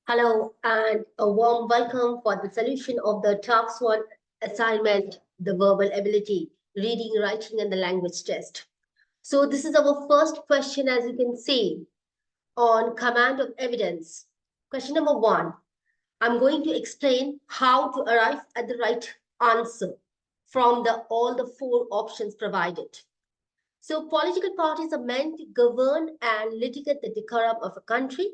Hello and a warm welcome for the solution of the task one assignment, the verbal ability, reading, writing, and the language test. So this is our first question, as you can see, on command of evidence. Question number one, I'm going to explain how to arrive at the right answer from all the four options provided. So political parties are meant to govern and litigate the decorum of a country.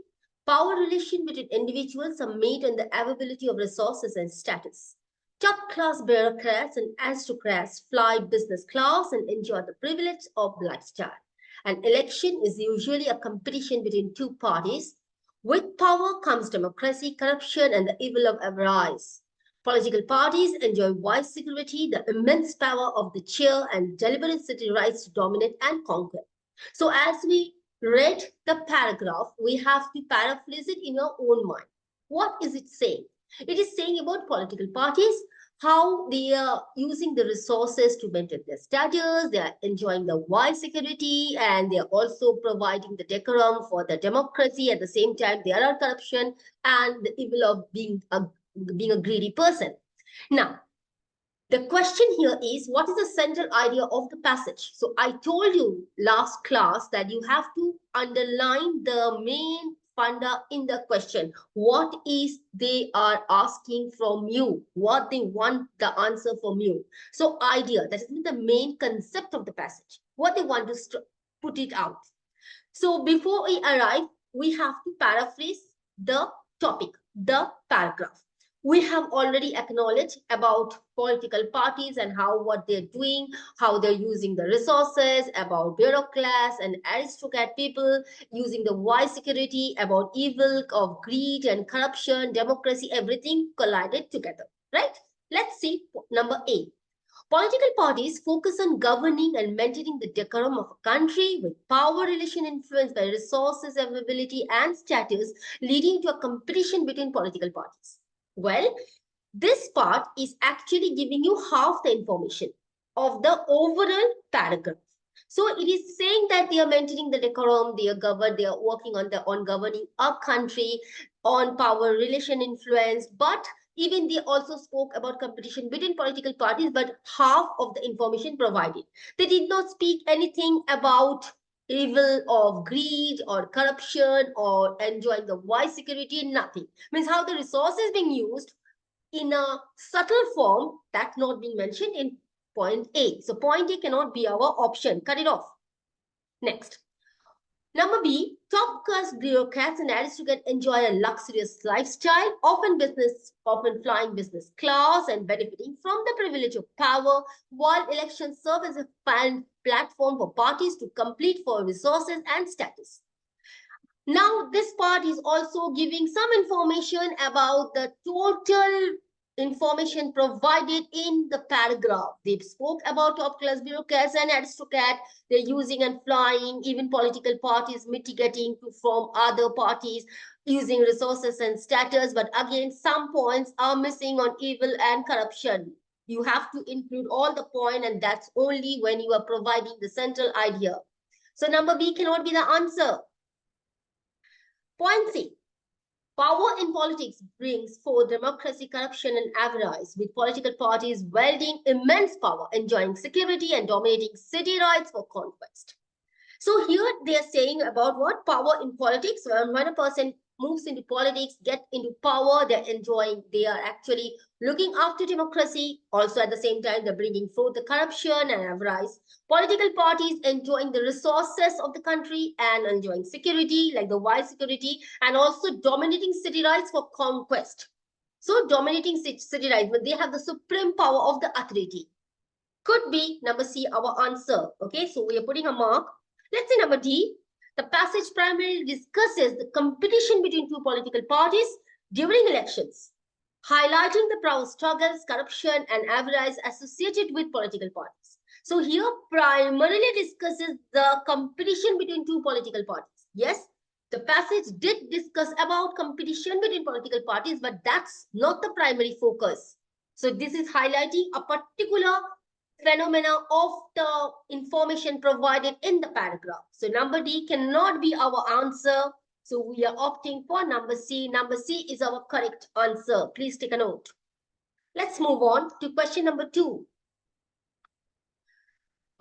Power relations between individuals are made on the availability of resources and status. Top-class bureaucrats and aristocrats fly business class and enjoy the privilege of lifestyle. An election is usually a competition between two parties. With power comes democracy, corruption, and the evil of avarice. Political parties enjoy wide security, the immense power of the chair, and deliberate city rights to dominate and conquer. So, as we read the paragraph, we have to paraphrase it in our own mind. What is it saying? It is saying about political parties, how they are using the resources to maintain their status, they are enjoying the wide security, and they are also providing the decorum for the democracy. At the same time, there are corruption and the evil of being a greedy person. Now, the question here is, what is the central idea of the passage? So I told you last class that you have to underline the main funda in the question. What is they are asking from you? What they want the answer from you? So idea, that is the main concept of the passage. What they want to put it out. So before we arrive, we have to paraphrase the topic, the paragraph. We have already acknowledged about political parties and what they're doing, how they're using the resources, about bureaucrats and aristocrat people using the wide security, about evil of greed and corruption, democracy, everything collided together, right? Let's see number A. Political parties focus on governing and maintaining the decorum of a country with power relation influenced by resources, availability, and status, leading to a competition between political parties. Well, this part is actually giving you half the information of the overall paragraph. So it is saying that they are maintaining the decorum, they are working on governing a country, on power relation influence, but even they also spoke about competition between political parties, but half of the information provided. They did not speak anything about evil of greed or corruption or enjoying the wide security, nothing. Means how the resources being used in a subtle form, that's not being mentioned in point A. So point A cannot be our option. Cut it off. Next. Number B, top-class bureaucrats and aristocrats enjoy a luxurious lifestyle, often flying business class and benefiting from the privilege of power, while elections serve as a platform for parties to compete for resources and status. Now, this part is also giving some information about the total information provided in the paragraph. They spoke about top-class bureaucrats and aristocrats. They're using and flying, even political parties mitigating to form other parties using resources and status. But again, some points are missing on evil and corruption. You have to include all the point, and that's only when you are providing the central idea. So number B cannot be the answer. Point C. Power in politics brings forth democracy, corruption, and avarice, with political parties wielding immense power, enjoying security, and dominating city rights for conquest. So here they are saying about what? Power in politics. When a person moves into politics, get into power, they are actually looking after democracy. Also at the same time, they're bringing forth the corruption and avarice. Political parties enjoying the resources of the country and enjoying security, like the wide security, and also dominating city rights for conquest. So dominating city rights, but they have the supreme power of the authority. Could be number C, our answer. Okay, so we are putting a mark. Let's see number D. The passage primarily discusses the competition between two political parties during elections, highlighting the power struggles, corruption, and avarice associated with political parties. So here primarily discusses the competition between two political parties. Yes, the passage did discuss about competition between political parties, but that's not the primary focus. So this is highlighting a particular phenomena of the information provided in the paragraph. So number D cannot be our answer. So we are opting for number C. Number C is our correct answer. Please take a note. Let's move on to question number 2.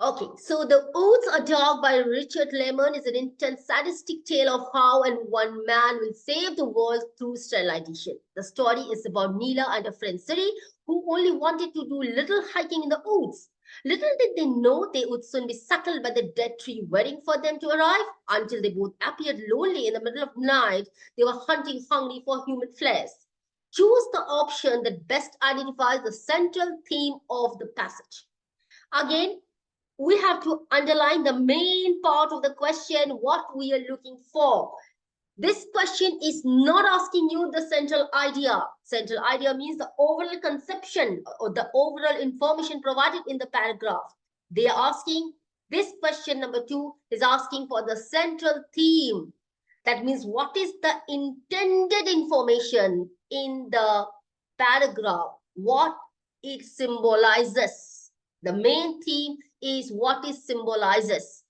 Okay, so The Oaths, a Dog by Richard Lemon is an intense, sadistic tale of how and one man will save the world through sterilization. The story is about Neela and her friend Siri, who only wanted to do little hiking in the woods. Little did they know they would soon be suckled by the dead tree waiting for them to arrive. Until they both appeared lonely in the middle of the night, they were hunting hungry for human flesh. Choose the option that best identifies the central theme of the passage. Again, we have to underline the main part of the question, what we are looking for. This question is not asking you the central idea. Central idea means the overall conception or the overall information provided in the paragraph. They are asking, this question number 2 is asking for the central theme. That means what is the intended information in the paragraph, what it symbolizes. The main theme is what it symbolizes.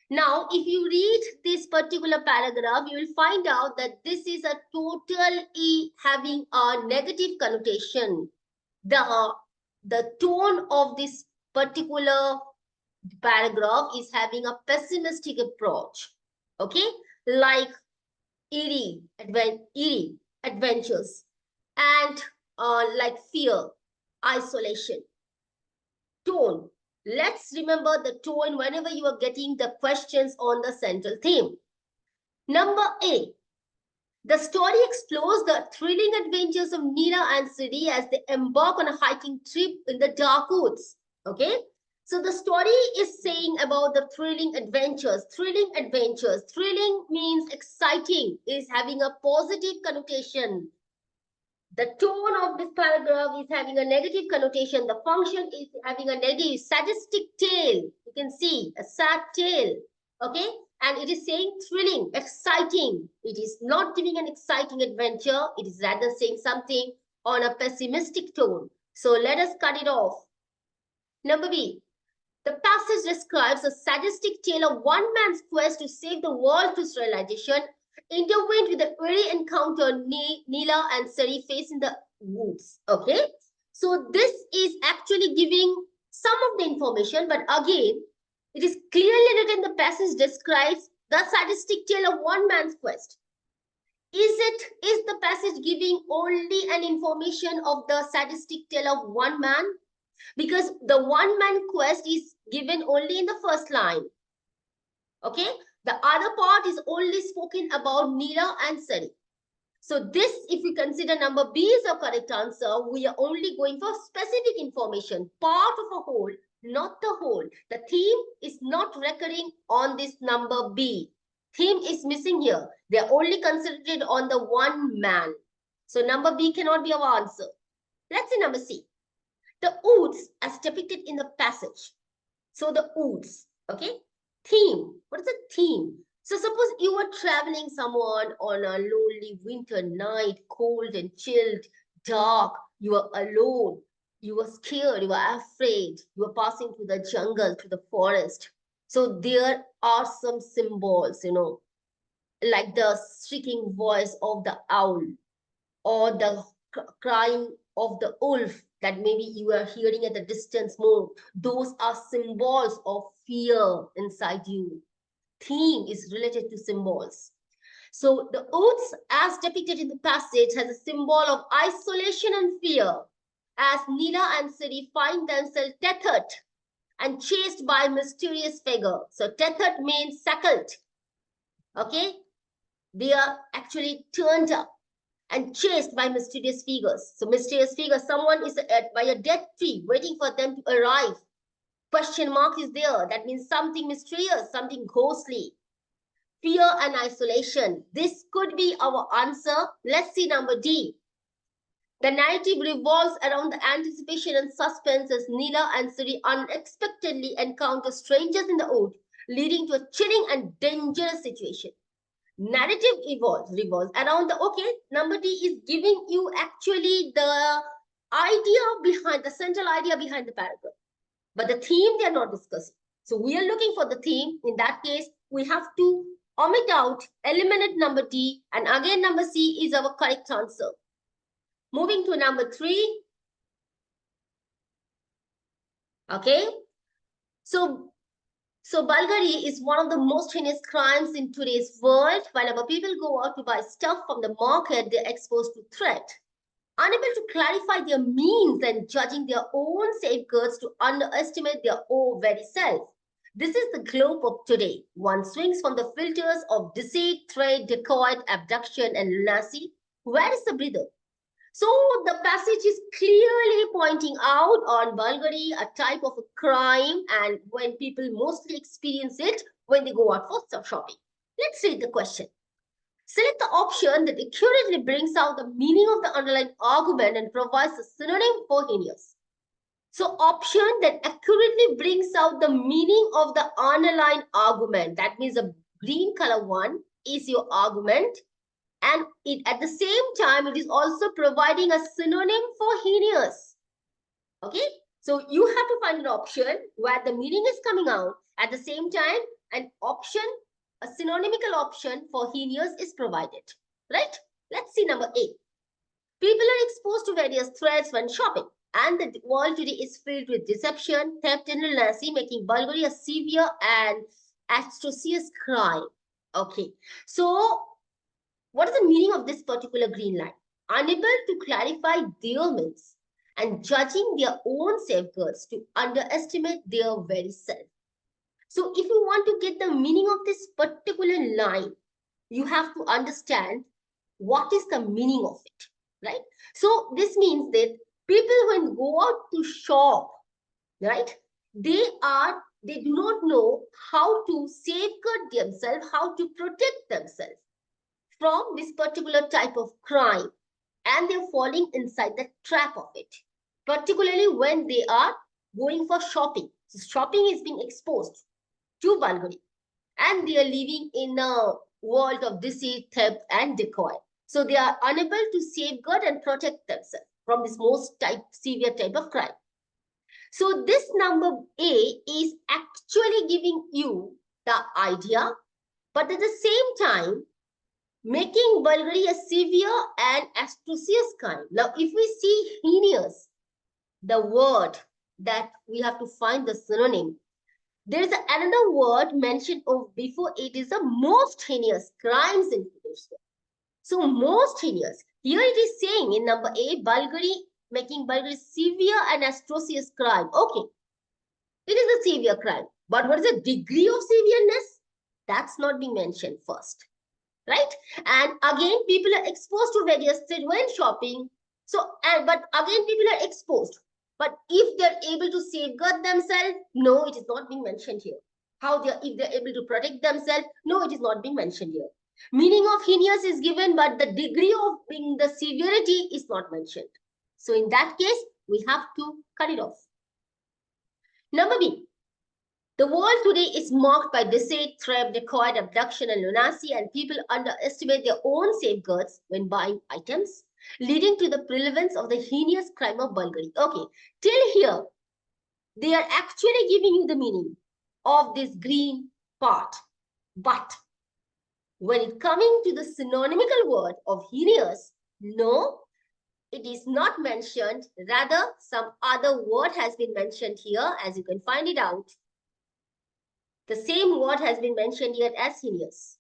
Now, if you read this particular paragraph, you will find out that this is a totally having a negative connotation. The tone of this particular paragraph is having a pessimistic approach. Okay, like eerie adventures, and like fear, isolation. Tone. Let's remember the tone whenever you are getting the questions on the central theme. Number A. The story explores the thrilling adventures of Neela and Siri as they embark on a hiking trip in the dark woods. Okay? So the story is saying about the thrilling adventures. Thrilling adventures. Thrilling means exciting, is having a positive connotation. The tone of this paragraph is having a negative connotation. The function is having a negative, sadistic tale. You can see a sad tale. Okay? And it is saying thrilling, exciting. It is not giving an exciting adventure. It is rather saying something on a pessimistic tone. So let us cut it off. Number B. The passage describes a sadistic tale of one man's quest to save the world through sterilization, intertwined with the eerie encounter Neela and Sari face in the woods. Okay, so this is actually giving some of the information, but again, it is clearly written. The passage describes the sadistic tale of one man's quest. Is the passage giving only an information of the sadistic tale of one man? Because the one man quest is given only in the first line. Okay, the other part is only spoken about Neela and Sari. So this, if we consider number B is a correct answer, we are only going for specific information, part of a whole, not the whole. The theme is not recurring on this number B. Theme is missing here. They are only concentrated on the one man. So number B cannot be our answer. Let's see number C. The woods as depicted in the passage. So the woods, okay? Theme. What is the theme? So suppose you are traveling someone on a lonely winter night, cold and chilled, dark. You are alone. You are scared. You are afraid. You are passing through the jungle, through the forest. So there are some symbols, like the shrieking voice of the owl or the crying of the wolf that maybe you are hearing at a distance more. Those are symbols of fear inside you. Theme is related to symbols. So the oaths as depicted in the passage has a symbol of isolation and fear, as Neela and Siri find themselves tethered and chased by a mysterious figure. So tethered means shackled. Okay? They are actually turned up and chased by mysterious figures. So mysterious figures, someone is by a dead tree waiting for them to arrive. Question mark is there. That means something mysterious, something ghostly. Fear and isolation. This could be our answer. Let's see number D. The narrative revolves around the anticipation and suspense as Neela and Siri unexpectedly encounter strangers in the wood, leading to a chilling and dangerous situation. Narrative revolves around the, okay, number D is giving you actually the idea behind, the central idea behind the paragraph. But the theme they are not discussing. So we are looking for the theme. In that case, we have to Omit out, eliminate number D, and again number C is our correct answer. Moving to number 3. Okay. So Bulgari is one of the most heinous crimes in today's world. Whenever people go out to buy stuff from the market, they're exposed to threat. Unable to clarify their means and judging their own safeguards to underestimate their own very self. This is the globe of today. One swings from the filters of deceit, trade, decoy, abduction, and lunacy. Where is the breather? So the passage is clearly pointing out on Bulgari, a type of a crime, and when people mostly experience it when they go out for shopping. Let's read the question. Select the option that accurately brings out the meaning of the underlying argument and provides a synonym for heinous. So option that accurately brings out the meaning of the underlying argument. That means the green color one is your argument. And at the same time, it is also providing a synonym for heinous. Okay. So you have to find an option where the meaning is coming out. At the same time, an option, a synonymical option for heinous is provided. Right? Let's see number 8. People are exposed to various threats when shopping. And the world today is filled with deception, theft, and lunacy, making Bulgari a severe and atrocious crime. Okay. So what is the meaning of this particular green line? Unable to clarify their means and judging their own safeguards to underestimate their very self. So if you want to get the meaning of this particular line, you have to understand what is the meaning of it, right? So this means that people when go out to shop, right, they do not know how to safeguard themselves, how to protect themselves from this particular type of crime, and they're falling inside the trap of it, particularly when they are going for shopping. So shopping is being exposed to Bulgari, and they are living in a world of deceit, theft, and decoy. So they are unable to safeguard and protect themselves from this most severe type of crime. So this number A is actually giving you the idea, but at the same time, making Bulgari a severe and atrocious crime. Now, if we see heinous, the word that we have to find the synonym, there is another word mentioned before it is the most heinous crimes in today's world. So, most heinous. Here it is saying in number A, Bulgari, making Bulgari severe and atrocious crime. Okay, it is a severe crime. But what is the degree of severeness? That's not being mentioned first. Right? And again, people are exposed to various things when shopping. So, but again, people are exposed. But if they're able to safeguard themselves, no, it is not being mentioned here. If they're able to protect themselves, no, it is not being mentioned here. Meaning of heinous is given, but the degree of being the severity is not mentioned. So in that case, we have to cut it off. Number B. The world today is marked by deceit, theft, decoy, abduction, and lunacy, and people underestimate their own safeguards when buying items, leading to the prevalence of the heinous crime of Bulgari. Okay, till here, they are actually giving you the meaning of this green part. But when it coming to the synonymical word of heinous, no, it is not mentioned. Rather, some other word has been mentioned here, as you can find it out. The same word has been mentioned here as heinous.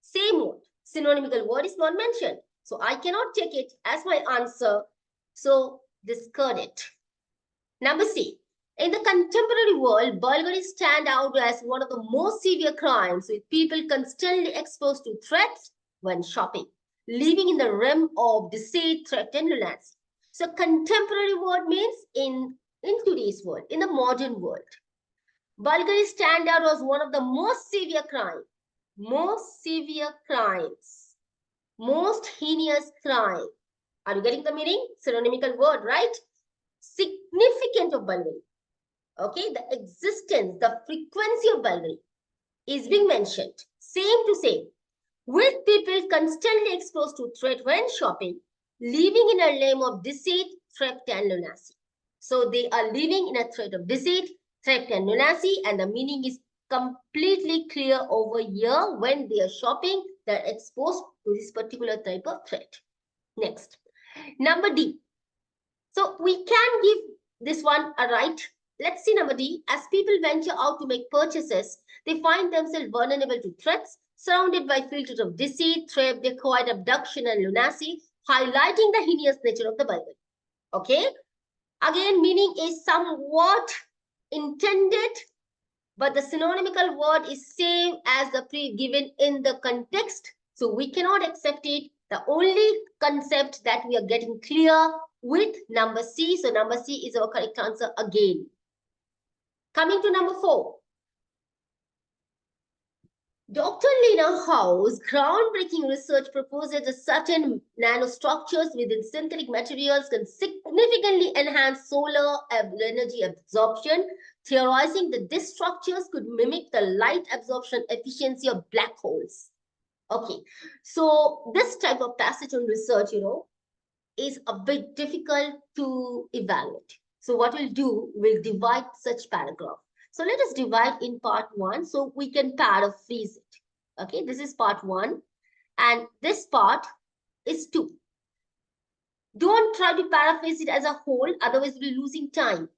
Same word. Synonymical word is not mentioned. So I cannot take it as my answer. So discard it. Number C. In the contemporary world, Bulgari stand out as one of the most severe crimes, with people constantly exposed to threats when shopping, living in the realm of deceit, threat, and lunacy. So contemporary word means in today's world, in the modern world. Bulgari stand out was one of the most severe crimes, most heinous crime. Are you getting the meaning? Synonymical word, right? Significant of Bulgari. Okay, the existence, the frequency of Bulgari is being mentioned. Same to same. With people constantly exposed to threat when shopping, living in a realm of deceit, theft, and lunacy. So they are living in a threat of deceit, theft, and lunacy, and the meaning is completely clear over here. When they are shopping, they're exposed to this particular type of threat. Next, number D. So we can give this one a right. Let's see number D. As people venture out to make purchases, they find themselves vulnerable to threats, surrounded by filters of deceit, theft, decoy, abduction, and lunacy, highlighting the heinous nature of the Bible. Okay? Again, meaning is somewhat intended, but the synonymical word is same as the given in the context. So we cannot accept it. The only concept that we are getting clear with number C. So number C is our correct answer again. Coming to number 4. Dr. Lena Howe's groundbreaking research proposes that certain nanostructures within synthetic materials can significantly enhance solar energy absorption, theorizing that these structures could mimic the light absorption efficiency of black holes. Okay, so this type of passage on research, is a bit difficult to evaluate. So what we'll do, we'll divide such paragraph. So let us divide in part 1 so we can paraphrase it. Okay, this is part 1 and this part is 2. Don't try to paraphrase it as a whole, otherwise we'll be losing time.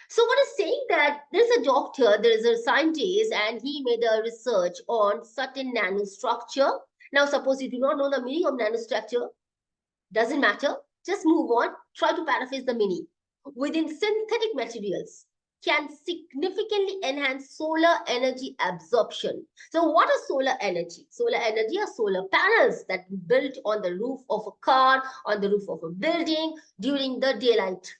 So what is saying that there's a doctor, there is a scientist, and he made a research on certain nanostructure. Now suppose you do not know the meaning of nanostructure, doesn't matter, just move on, try to paraphrase the meaning. Within synthetic materials can significantly enhance solar energy absorption. So what is solar energy? Solar energy are solar panels that built on the roof of a car, on the roof of a building during the daylight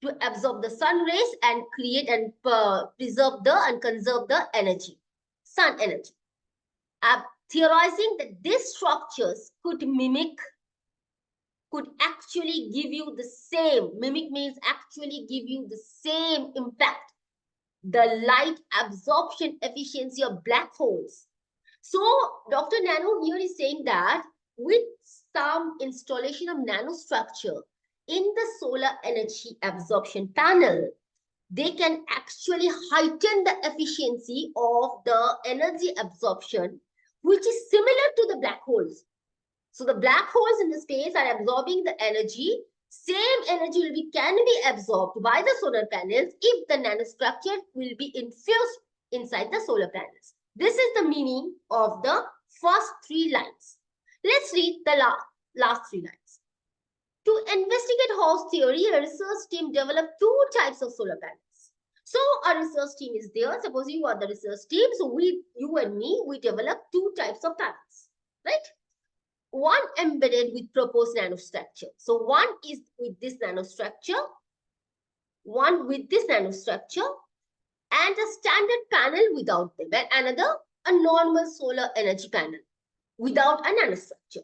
to absorb the sun rays and create and preserve and conserve the energy, sun energy. Theorizing that these structures could actually give you the same, mimic means actually give you the same impact, the light absorption efficiency of black holes. So Dr. Nano here is saying that with some installation of nanostructure in the solar energy absorption panel, they can actually heighten the efficiency of the energy absorption, which is similar to the black holes. So the black holes in the space are absorbing the energy. Same energy can be absorbed by the solar panels if the nanostructure will be infused inside the solar panels. This is the meaning of the first 3 lines. Let's read the last 3 lines. To investigate Howe's theory, a research team developed 2 types of solar panels. So a research team is there. Suppose you are the research team. So you and me, we develop 2 types of panels, right? One embedded with proposed nanostructure. So one is with this nanostructure, one with this nanostructure, and a standard panel without them, and another a normal solar energy panel without a nanostructure.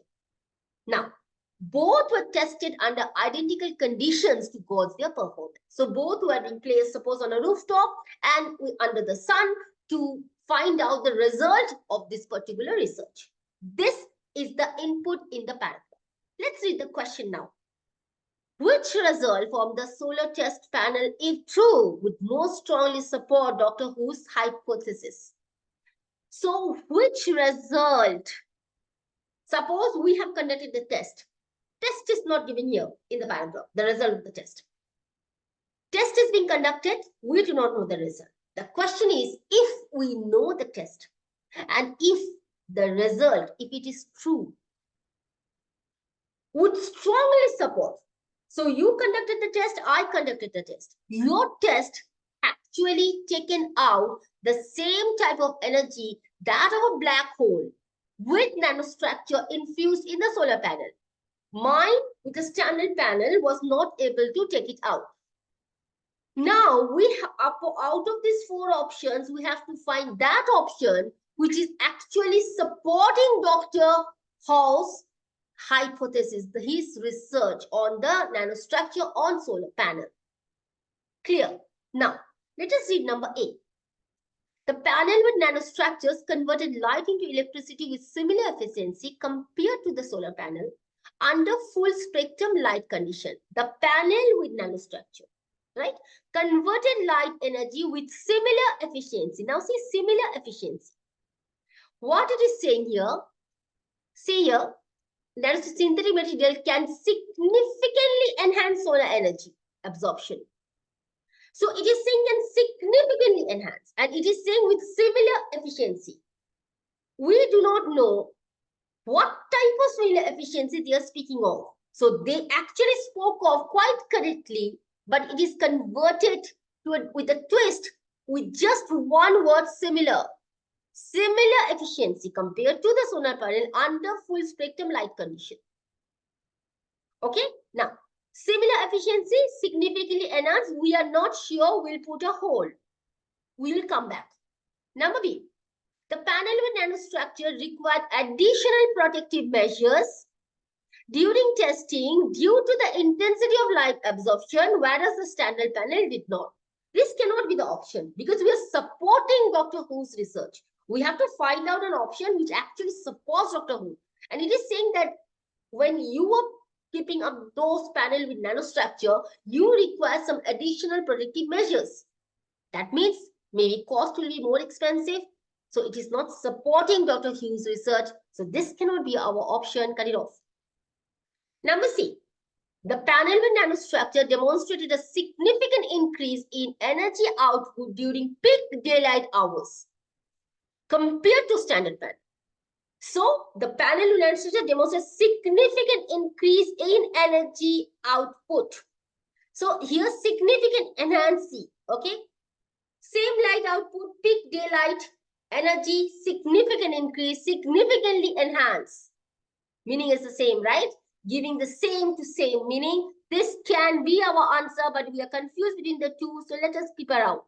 Now, both were tested under identical conditions to gauge their performance. So both were in place, suppose on a rooftop and under the sun, to find out the result of this particular research. This is the input in the paragraph. Let's read the question now. Which result from the solar test panel, if true, would most strongly support Dr. Who's hypothesis? So which result? Suppose we have conducted the test. Test is not given here in the paragraph, the result of the test. Test is being conducted, we do not know the result. The question is, if we know the test and if the result, if it is true, would strongly support. So you conducted the test, I conducted the test. Your test actually taken out the same type of energy that of a black hole with nanostructure infused in the solar panel. Mine with the standard panel was not able to take it out. Now we have, out of these 4 options, we have to find that option which is actually supporting Dr. Howe's hypothesis, his research on the nanostructure on solar panel. Clear? Now, let us read number 8. The panel with nanostructures converted light into electricity with similar efficiency compared to the solar panel under full spectrum light condition. The panel with nanostructure. right? Converted light energy with similar efficiency. Now see similar efficiency. What it is saying here, see here, that is synthetic material can significantly enhance solar energy absorption. So it is saying can significantly enhance, and it is saying with similar efficiency. We do not know what type of solar efficiency they are speaking of. So they actually spoke of quite correctly, but it is converted to with a twist with just one word, similar. Similar efficiency compared to the solar panel under full spectrum light condition. Okay, now similar efficiency significantly enhanced. We are not sure. We'll put a hold. We will come back. Number B, the panel with nanostructure required additional protective measures during testing due to the intensity of light absorption, whereas the standard panel did not. This cannot be the option because we are supporting Dr. Who's research. We have to find out an option which actually supports Dr. Who. And it is saying that when you are keeping up those panel with nanostructure, you require some additional protective measures. That means maybe cost will be more expensive. So it is not supporting Dr. Hugh's research. So this cannot be our option. Cut it off. Number C, the panel with nanostructure demonstrated a significant increase in energy output during peak daylight hours compared to standard panel. So the panel with nanostructure demonstrates significant increase in energy output. So here significant enhancing, okay? Same light output, peak daylight, energy, significant increase, significantly enhance. Meaning is the same, right? Giving the same to same, meaning this can be our answer, but we are confused between the two, so let us keep around.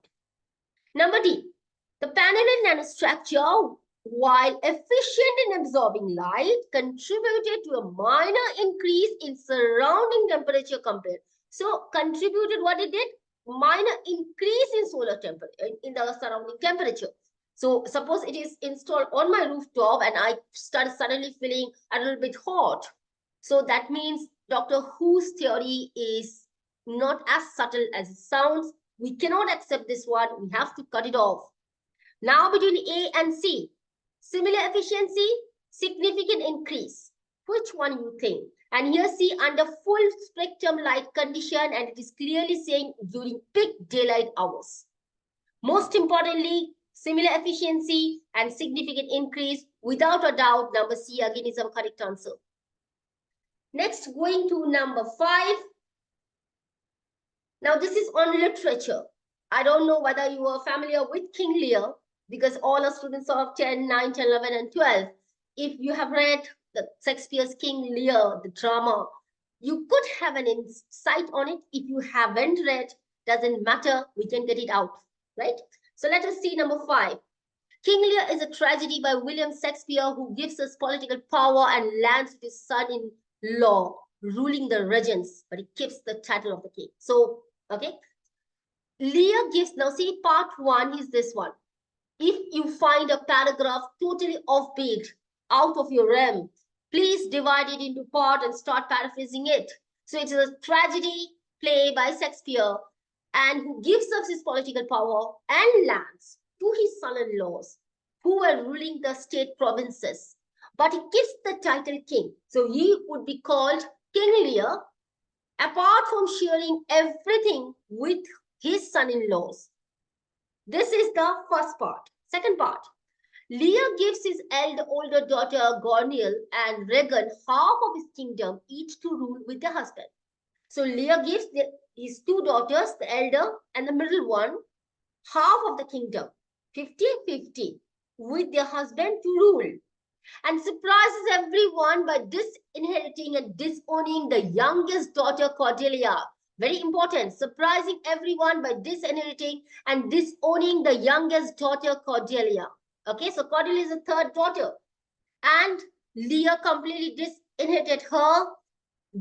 Number D, the panel and nanostructure, while efficient in absorbing light, contributed to a minor increase in surrounding temperature compared. So contributed what it did? Minor increase in solar temperature, in the surrounding temperature. So suppose it is installed on my rooftop and I start suddenly feeling a little bit hot. So that means Dr. Who's theory is not as subtle as it sounds. We cannot accept this one. We have to cut it off. Now between A and C, similar efficiency, significant increase. Which one you think? And here see under full spectrum light condition, and it is clearly saying during peak daylight hours. Most importantly, similar efficiency and significant increase. Without a doubt, number C again is our correct answer. Next, going to number 5. Now, this is on literature. I don't know whether you are familiar with King Lear, because all our students of 10, 9, 10, 11, and 12, if you have read the Shakespeare's King Lear, the drama, you could have an insight on it. If you haven't read, doesn't matter, we can get it out, right? So let us see number 5. King Lear is a tragedy by William Shakespeare, who gives us political power and lands with his son-in-law ruling the regents, but he keeps the title of the king. So, okay. Lear gives, now see part 1 is this one. If you find a paragraph totally offbeat, out of your realm, please divide it into part and start paraphrasing it. So it is a tragedy play by Shakespeare, and who gives us his political power and lands to his son-in-laws who were ruling the state provinces. But he keeps the title king. So he would be called King Lear, apart from sharing everything with his son-in-laws. This is the first part. Second part. Lear gives his older daughter Gornil and Regan half of his kingdom, each to rule with their husband. So Lear gives his 2 daughters, the elder and the middle one, half of the kingdom, 50-50, with their husband to rule, and surprises everyone by disinheriting and disowning the youngest daughter, Cordelia. Very important, surprising everyone by disinheriting and disowning the youngest daughter, Cordelia. Okay, so Cordelia is the 3rd daughter, and Lear completely disinherited her,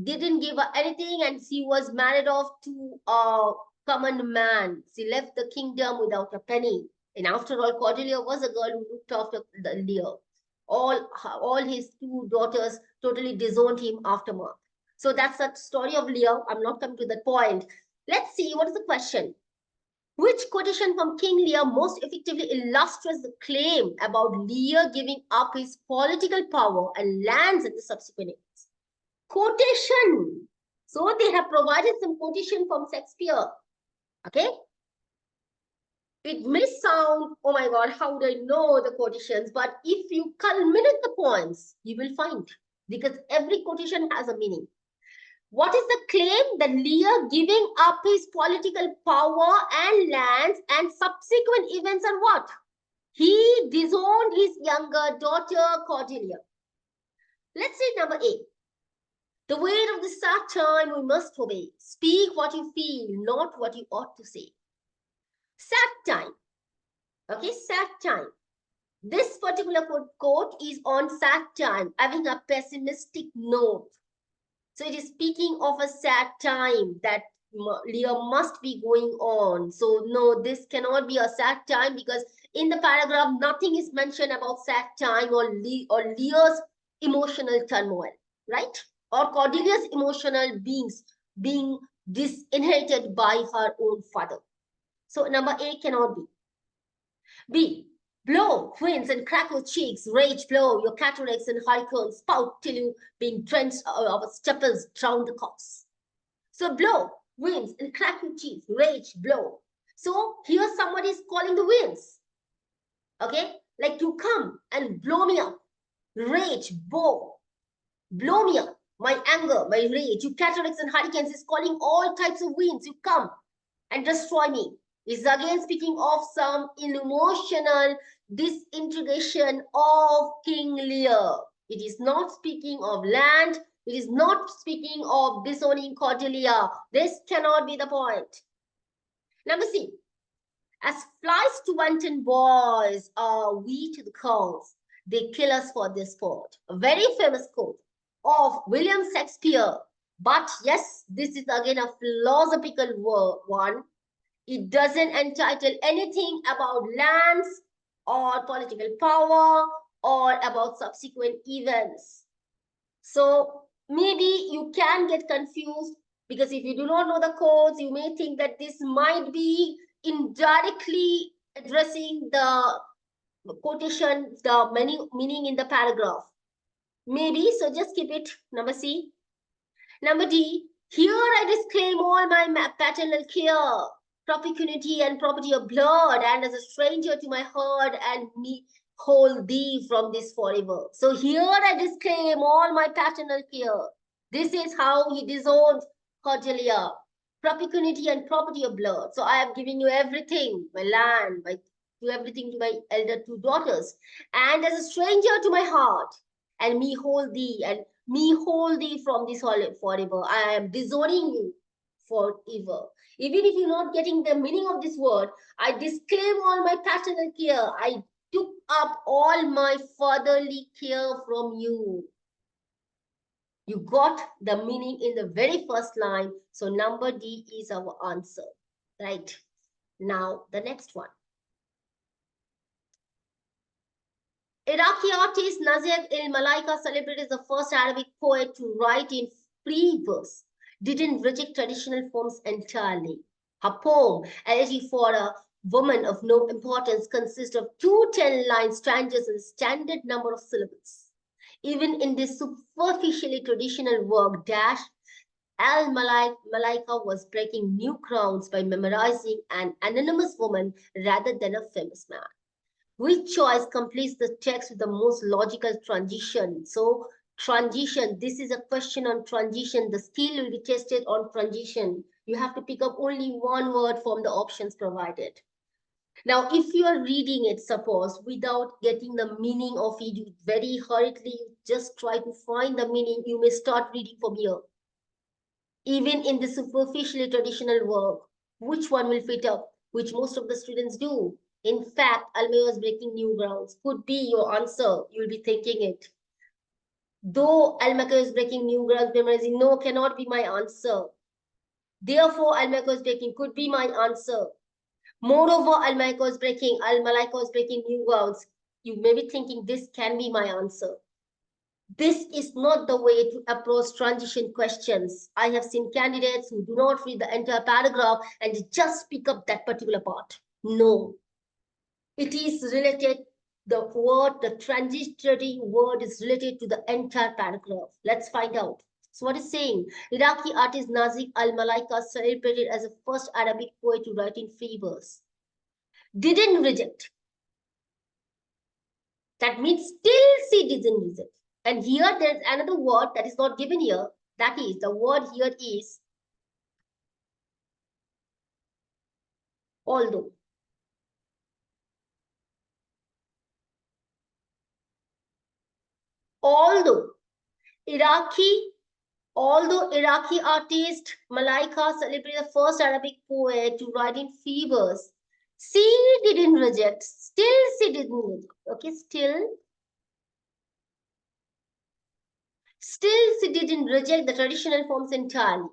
didn't give her anything, and she was married off to a common man. She left the kingdom without a penny. And after all, Cordelia was a girl who looked after the Lear. All his 2 daughters totally disowned him aftermath. So that's the story of Lear. I'm not coming to that point. Let's see what is the question. Which quotation from King Lear most effectively illustrates the claim about Lear giving up his political power and lands in the subsequent events? Quotation. So they have provided some quotation from Shakespeare. Okay. It may sound, oh my God, how do I know the quotations? But if you culminate the points, you will find, because every quotation has a meaning. What is the claim? That Lear giving up his political power and lands and subsequent events are what? He disowned his younger daughter Cordelia. Let's see number 8. The weight of the sad time we must obey. Speak what you feel, not what you ought to say. Sad time. Okay, sad time. This particular quote is on sad time, having a pessimistic note. So it is speaking of a sad time that Lear must be going on. So no, this cannot be a sad time, because in the paragraph, nothing is mentioned about sad time or Lear's emotional turmoil, right? Or Cordelia's emotional being disinherited by her own father. So number A cannot be. B, blow, winds and crack your cheeks, rage, blow, your cataracts and hurricanes, spout till you being drenched of stepples drown the corpse. So blow, winds and crack your cheeks, rage, blow. So here somebody is calling the winds. Okay, like you come and blow me up, rage, blow me up, my anger, my rage, you cataracts and hurricanes is calling all types of winds, you come and destroy me. Is again speaking of some emotional disintegration of King Lear. It is not speaking of land. It is not speaking of disowning Cordelia. This cannot be the point. Number C. As flies to wanton boys are we to the cause. They kill us for this sport. A very famous quote of William Shakespeare. But yes, this is again a philosophical one. It doesn't entitle anything about lands or political power or about subsequent events. So maybe you can get confused, because if you do not know the codes, you may think that this might be indirectly addressing the quotation, the meaning in the paragraph. Maybe, so just keep it. Number C. Number D. Here I disclaim all my paternal care, propinquity and property of blood, and as a stranger to my herd, and me hold thee from this forever. So here I disclaim all my paternal care. This is how he disowned Cordelia, propinquity and property of blood. So I have given you everything, my land, to everything to my elder two daughters, and as a stranger to my heart, and me hold thee, and me hold thee from this forever. I am disowning you forever. Even if you're not getting the meaning of this word, I disclaim all my paternal care. I took up all my fatherly care from you. You got the meaning in the very first line. So number D is our answer. Right. Now the next one. Iraqi artist Nazir il-Malaika, celebrated as the first Arabic poet to write in free verse, didn't reject traditional forms entirely. Her poem, Elegy for a Woman of No Importance, consists of 210-line stanzas and standard number of syllables. Even in this superficially traditional work, Al-Malaika was breaking new grounds by memorizing an anonymous woman rather than a famous man. Which choice completes the text with the most logical transition? So transition, this is a question on transition. The skill will be tested on transition. You have to pick up only one word from the options provided. Now, if you are reading it, suppose, without getting the meaning of it, you very hurriedly just try to find the meaning, you may start reading from here. Even in the superficially traditional work, which one will fit up, which most of the students do. In fact, Almayo is breaking new grounds. Could be your answer. You'll be thinking it. Though Almayo is breaking new grounds, memorizing, no, cannot be my answer. Therefore, Almayo is breaking could be my answer. Moreover, Al-Malaika is breaking new grounds. You may be thinking this can be my answer. This is not the way to approach transition questions. I have seen candidates who do not read the entire paragraph and just pick up that particular part. No, it is related, the transitory word is related to the entire paragraph. Let's find out. So what is saying? Iraqi artist Nazik al-Malaika, celebrated as the first Arabic poet to write in free verse, didn't reject. That means still she didn't reject. And here there's another word that is not given here. That is, the word here is although. Although Iraqi, although Iraqi artist Malaika celebrated the first Arabic poet to write in free verse, she didn't reject. Still she didn't reject. Okay, still she didn't reject the traditional forms entirely.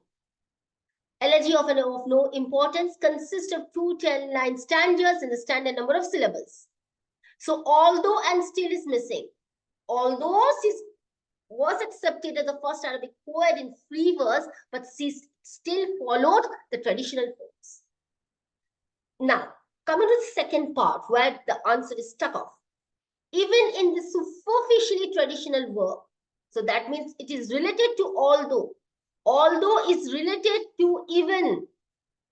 Elegy of no importance consists of 2 10-line stanzas in the standard number of syllables. So although and still is missing. Although she was accepted as the first Arabic poet in free verse, but she still followed the traditional forms. Now, coming to the second part where the answer is stuck off. Even in the superficially traditional verb, so that means it is related to although. Although is related to even.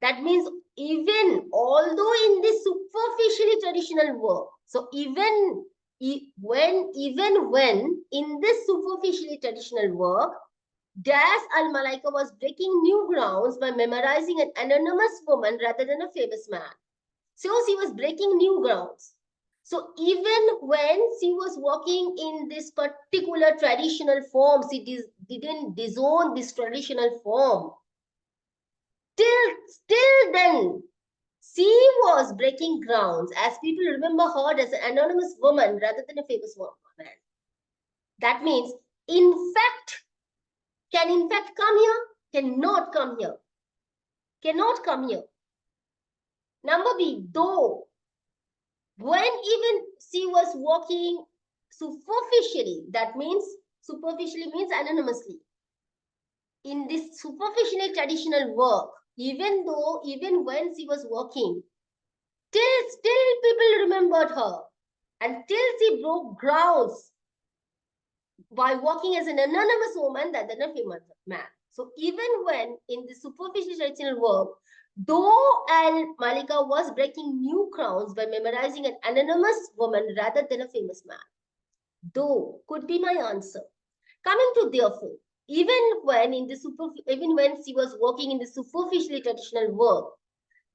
That means even, although in this superficially traditional verb. So even when in this superficially traditional verb, Das al-Malaika was breaking new grounds by memorizing an anonymous woman rather than a famous man. So she was breaking new grounds. So even when she was working in this particular traditional form, she didn't disown this traditional form. Still then, she was breaking grounds as people remember her as an anonymous woman rather than a famous man. That means, in fact, can in fact come here? Cannot come here. Cannot come here. Number B, though. When even she was walking superficially, that means superficially means anonymously. In this superficially traditional work, even when she was walking, still people remembered her until she broke grounds by walking as an anonymous woman rather than a famous man. So even when in the superficial traditional work, though Al-Malika was breaking new grounds by memorizing an anonymous woman rather than a famous man. Though could be my answer. Coming to therefore, even when she was working in the superficially traditional work,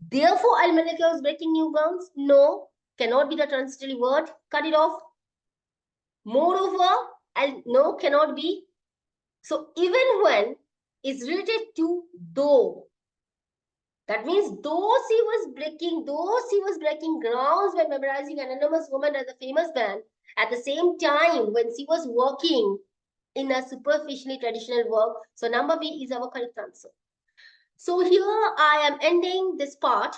therefore Al-Malika was breaking new grounds? No, cannot be the transitory word. Cut it off. Moreover, no, cannot be. So even when is related to though. That means though she was breaking grounds by memorizing an anonymous woman as a famous man, at the same time when she was working in a superficially traditional work. So number B is our correct answer. So here I am ending this part.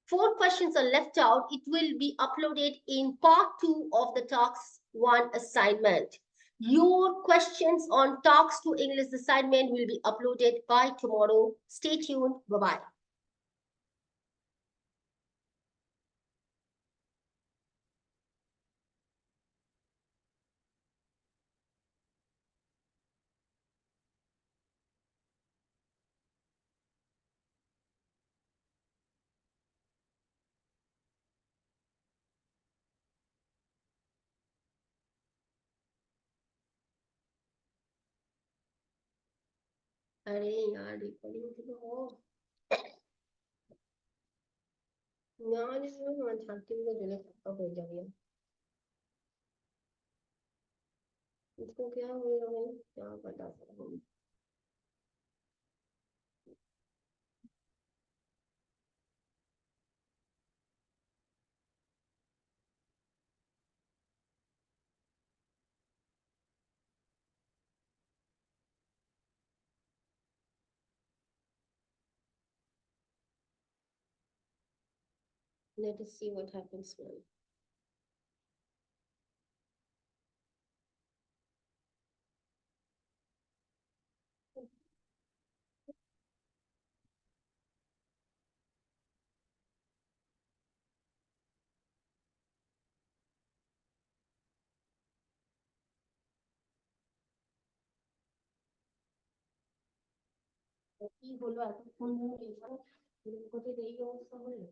4 questions are left out. It will be uploaded in part 2 of the Talks 1 assignment. Your questions on Talks 2 English assignment will be uploaded by tomorrow. Stay tuned. Bye-bye. अरे यार recording तो हो यार इसमें झांकती में जो है हो जाएगा इसको क्या होगा भाई क्या बता सकता हूँ Let us see what happens now. কি হলো এতক্ষণ ধরে এখানে কোথায় এই অবস্থা হলো?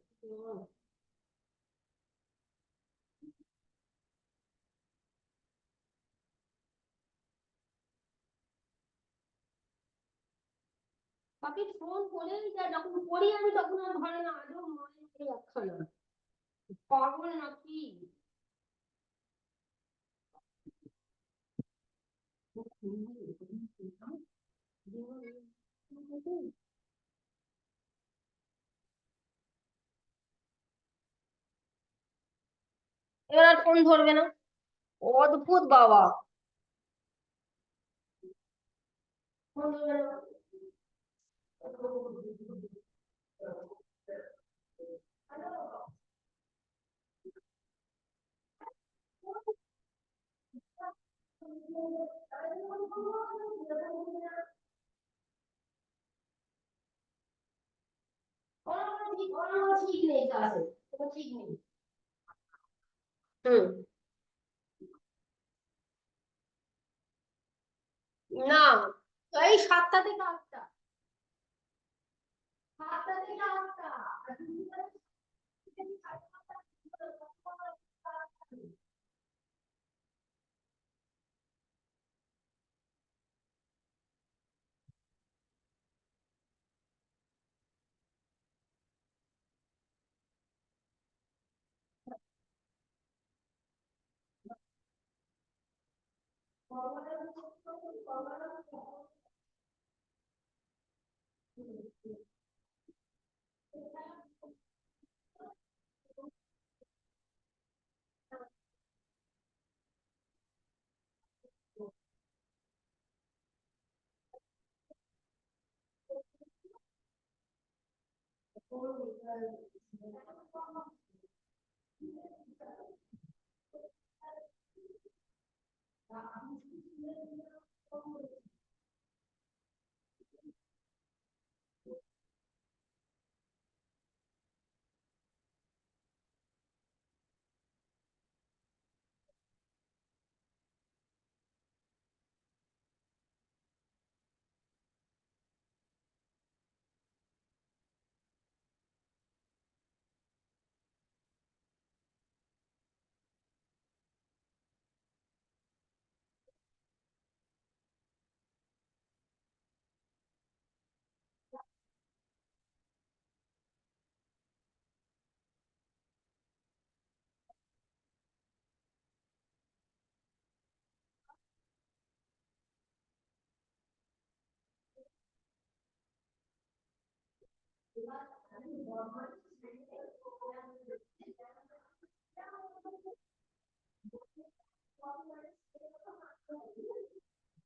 বাকি ফোন করেই যায়, যখন করি আমি তখন আর ধরে না, আজও মনে হয় একখানা পাগল নাকি। এবার আর ফোন ধরবে না, অদ্ভুত বাবা। ফোন ধরবে না। কোনো ঠিক নেই ক্লাসে, কোনো ঠিক নেই। হুম। না, এই 7টা থেকে 8টা, 7টা থেকে 8টা।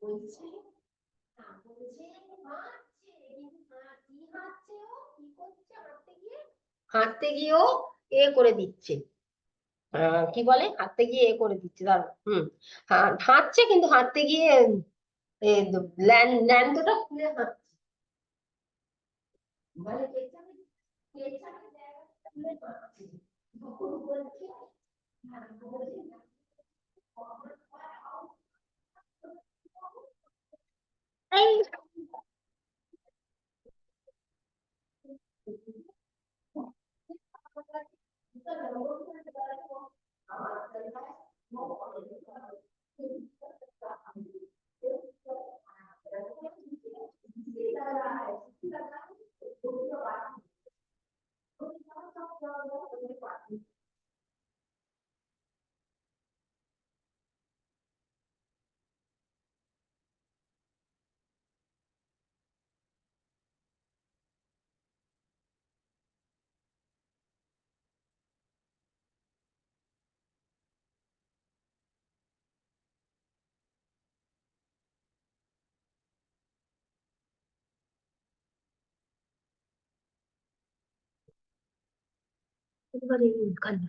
বলছে না, বলছে হাঁটছে, কিন্তু কি হাঁটছে, ও কি করছে হাঁটতে গিয়ে, হাঁটতে গিয়েও এ করে দিচ্ছে, কি বলে, হাঁটতে গিয়ে এ করে দিচ্ছে, দাঁড়া। হুম। হাঁটছে কিন্তু হাঁটতে গিয়ে ল্যান্ডটা খুলে হাঁটছে, মানে পেছনে, পেছনে জায়গাটা খুলে হাঁটছে। তখন বলছে, হ্যাঁ, বলছে, এই এবারে কান্না।